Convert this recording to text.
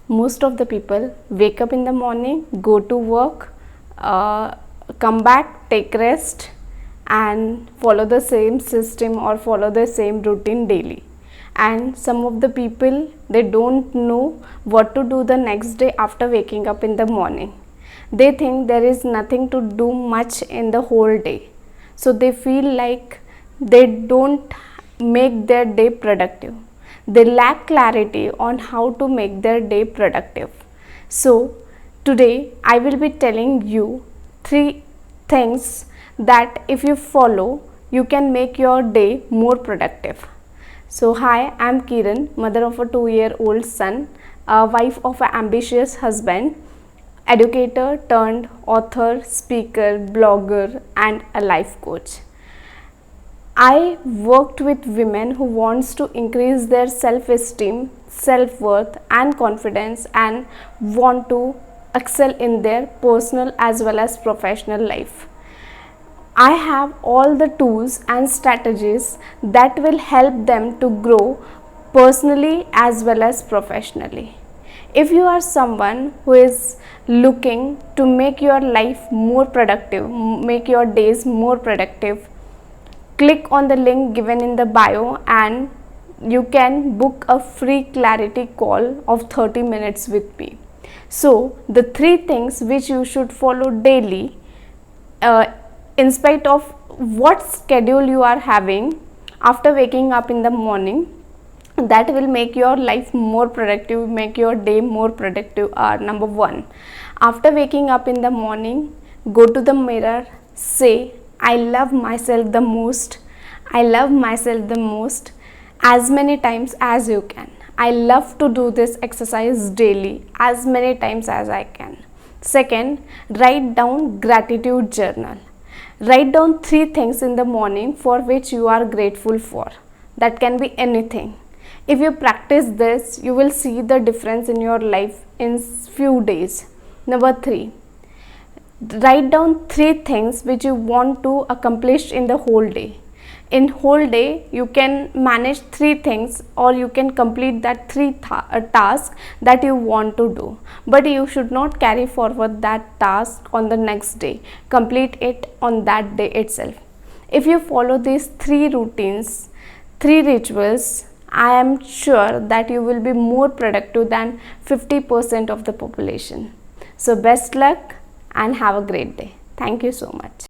Most of the people wake up in the morning, go to work, come back, take rest, and follow the same system or follow the same routine daily. And some of the people, they don't know what to do the next day after waking up in the morning. They think there is nothing to do much in the whole day, so they feel like they don't make their day productive. They lack clarity on how to make their day productive. So today I will be telling you 3 things that if you follow, you can make your day more productive. So hi, I am Kiran, mother of a 2-year-old son, a wife of an ambitious husband, educator turned author, speaker, blogger, and a life coach. I worked with women who wants to increase their self-esteem, self-worth and confidence and want to excel in their personal as well as professional life. I have all the tools and strategies that will help them to grow personally as well as professionally. If you are someone who is looking to make your life more productive, make your days more productive, click on the link given in the bio and you can book a free clarity call of 30 minutes with me. So the 3 things which you should follow daily, in spite of what schedule you are having after waking up in the morning, that will make your life more productive, make your day more productive, are number 1. After waking up in the morning, go to the mirror, say, I love myself the most. I love myself the most, as many times as you can. I love to do this exercise daily as many times as I can. Second, write down gratitude journal. Write down 3 things in the morning for which you are grateful for. That can be anything. If you practice this, you will see the difference in your life in few days. Number 3, write down 3 things which you want to accomplish in the whole day. In whole day, you can manage 3 things or you can complete that 3 tasks that you want to do. But you should not carry forward that task on the next day. Complete it on that day itself. If you follow these 3 routines, 3 rituals, I am sure that you will be more productive than 50% of the population. So best luck and have a great day. Thank you so much.